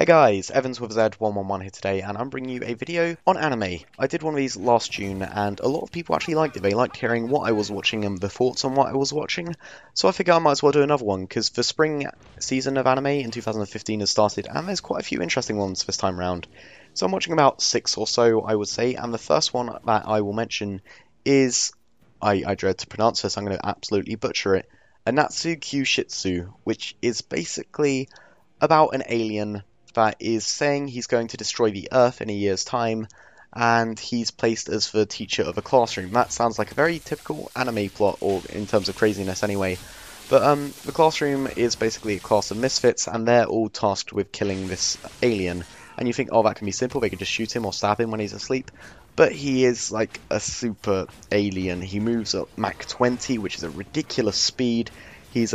guys, Evans with Z111 here today, and I'm bringing you a video on anime. I did one of these last June, and a lot of people actually liked it. They liked hearing what I was watching and the thoughts on what I was watching, so I figured I might as well do another one, because the spring season of anime in 2015 has started, and there's quite a few interesting ones this time around. So I'm watching about 6 or so, I would say, and the first one that I will mention is, I dread to pronounce this, I'm going to absolutely butcher it, Anatsu Kyushitsu, which is basically about an alien that is saying he's going to destroy the Earth in a year's time, and he's placed as the teacher of a classroom. That sounds like a very typical anime plot, or in terms of craziness anyway. But the classroom is basically a class of misfits, and they're all tasked with killing this alien. And you think, oh, that can be simple, they could just shoot him or stab him when he's asleep. But he is like a super alien. He moves at Mach 20, which is a ridiculous speed. He's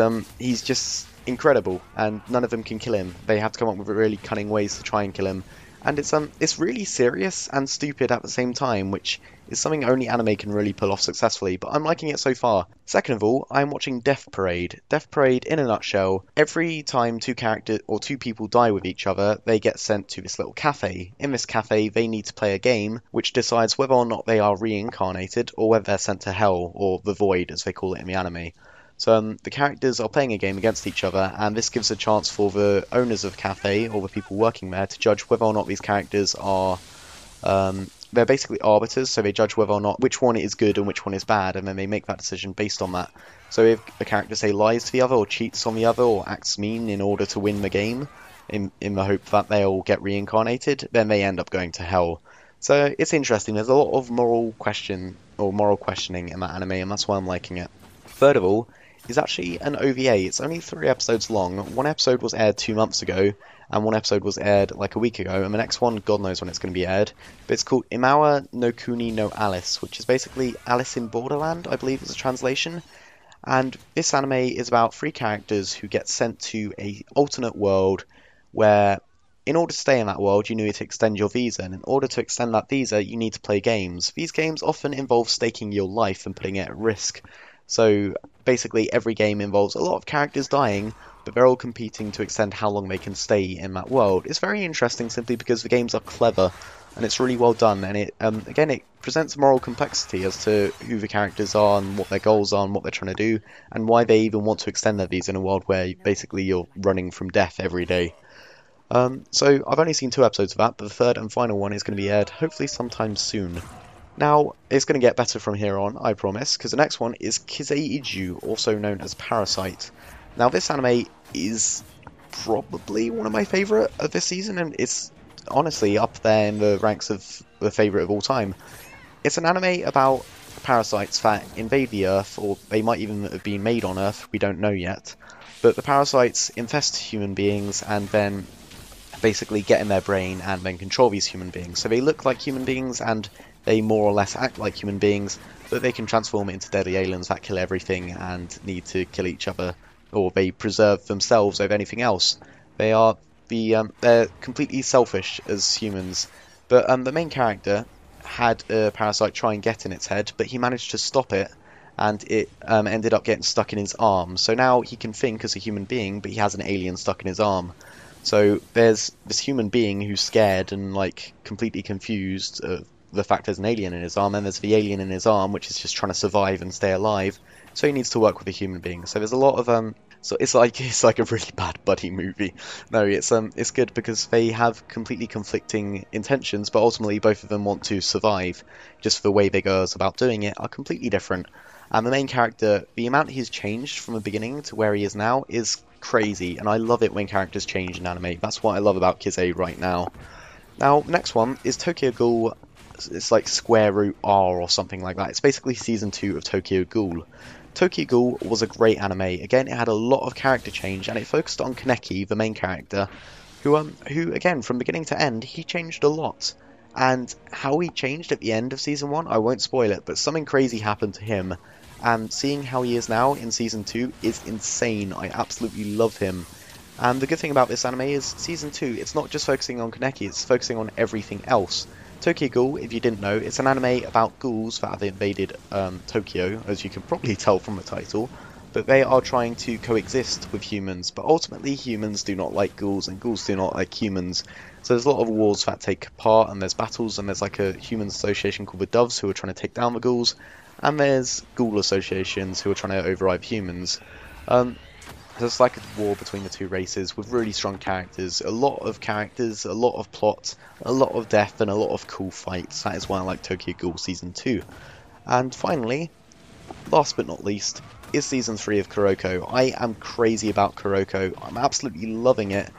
just incredible, and none of them can kill him. They have to come up with really cunning ways to try and kill him, and it's really serious and stupid at the same time, which is something only anime can really pull off successfully, but I'm liking it so far. Second of all, I'm watching Death Parade. Death Parade, in a nutshell, every time two people die with each other, they get sent to this little cafe. In this cafe, they need to play a game which decides whether or not they are reincarnated, or whether they're sent to hell, or the void as they call it in the anime. So the characters are playing a game against each other, and this gives a chance for the owners of the cafe, or the people working there, to judge whether or not these characters are... they're basically arbiters, so they judge whether or not which one is good and which one is bad, and then they make that decision based on that. So if a character, say, lies to the other, or cheats on the other, or acts mean in order to win the game, in the hope that they'll get reincarnated, then they end up going to hell. So it's interesting. There's a lot of moral questioning in that anime, and that's why I'm liking it. Third of all, is actually an OVA. It's only 3 episodes long. One episode was aired 2 months ago, and one episode was aired like a week ago, and the next one, God knows when it's going to be aired. But it's called Imawa no Kuni no Alice, which is basically Alice in Borderland, I believe is a translation. And this anime is about 3 characters who get sent to a alternate world where, in order to stay in that world, you need to extend your visa, and in order to extend that visa, you need to play games. These games often involve staking your life and putting it at risk. So basically every game involves a lot of characters dying, but they're all competing to extend how long they can stay in that world. It's very interesting simply because the games are clever, and it's really well done, and it again, it presents moral complexity as to who the characters are and what their goals are and what they're trying to do, and why they even want to extend their visa in a world where basically you're running from death every day. So I've only seen 2 episodes of that, but the 3rd and final one is going to be aired hopefully sometime soon. Now, it's going to get better from here on, I promise, because the next one is Kiseiju, also known as Parasyte. Now, this anime is probably one of my favourite of this season, and it's honestly up there in the ranks of the favourite of all time. It's an anime about parasites that invade the Earth, or they might even have been made on Earth, we don't know yet. But the parasites infest human beings and then basically get in their brain and then control these human beings. So they look like human beings and they more or less act like human beings, but they can transform into deadly aliens that kill everything and need to kill each other, or they preserve themselves over anything else. They're completely selfish as humans. But the main character had a parasite try and get in its head, but he managed to stop it, and it ended up getting stuck in his arm. So now he can think as a human being, but he has an alien stuck in his arm. So there's this human being who's scared and like completely confused the fact there's an alien in his arm, and there's the alien in his arm which is just trying to survive and stay alive, so he needs to work with a human being. So there's a lot of so it's like a really bad buddy movie. No, it's good because they have completely conflicting intentions, but ultimately both of them want to survive. Just the way they go about doing it are completely different. And the main character, the amount he's changed from the beginning to where he is now is crazy, and I love it when characters change in anime. That's what I love about Kise right now. Now, next one is Tokyo Ghoul. It's like square root R or something like that. It's basically season 2 of Tokyo Ghoul. Tokyo Ghoul was a great anime. Again, it had a lot of character change, and it focused on Kaneki, the main character, who again, from beginning to end, he changed a lot. And how he changed at the end of season 1, I won't spoil it, but something crazy happened to him. And seeing how he is now in season 2 is insane. I absolutely love him. And the good thing about this anime is season 2, it's not just focusing on Kaneki, it's focusing on everything else. Tokyo Ghoul, if you didn't know, it's an anime about ghouls that have invaded Tokyo, as you can probably tell from the title. but they are trying to coexist with humans. But ultimately, humans do not like ghouls, and ghouls do not like humans. So there's a lot of wars that take part, and there's battles, and there's like a human association called the Doves who are trying to take down the ghouls, and there's ghoul associations who are trying to override humans. There's like a war between the two races with really strong characters, a lot of plot, a lot of death, and a lot of cool fights. That is why I like Tokyo Ghoul Season 2. And finally, last but not least, is Season 3 of Kuroko. I am crazy about Kuroko. I'm absolutely loving it.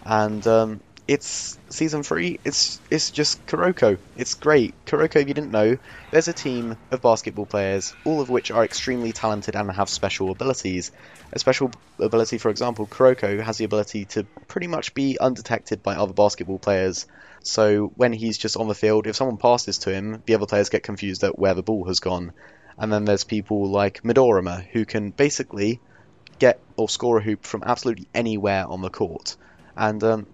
And it's Season 3, it's just Kuroko. It's great. Kuroko, if you didn't know, there's a team of basketball players, all of which are extremely talented and have special abilities. A special ability, for example, Kuroko has the ability to pretty much be undetected by other basketball players. So when he's just on the field, if someone passes to him, the other players get confused at where the ball has gone. And then there's people like Midorima, who can basically get or score a hoop from absolutely anywhere on the court. And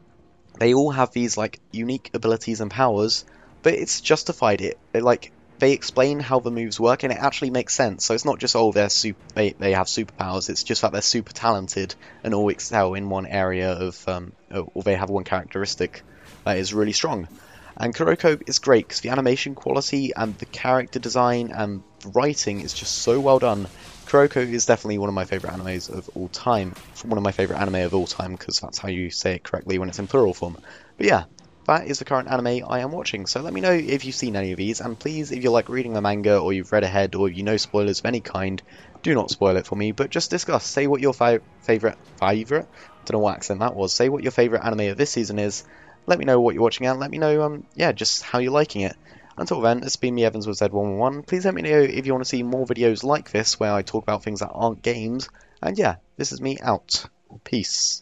they all have these like unique abilities and powers, but it's justified. They explain how the moves work, and it actually makes sense. So it's not just, oh, they have superpowers. It's just that they're super talented and all excel in one area of, or they have one characteristic that is really strong. And Kuroko is great because the animation quality and the character design and the writing is just so well done. Kuroko is definitely one of my favourite animes of all time. One of my favourite anime of all time, because that's how you say it correctly when it's in plural form. But yeah, that is the current anime I am watching. So let me know if you've seen any of these, and please, if you like reading the manga, or you've read ahead, or you know spoilers of any kind, do not spoil it for me, but just discuss. Say what your favourite? Don't know what accent that was. Say what your favourite anime of this season is. Let me know what you're watching, and let me know, just how you're liking it. Until then, it's been me, Evans with Z111. Please let me know if you want to see more videos like this, where I talk about things that aren't games. And yeah, this is me out. Peace.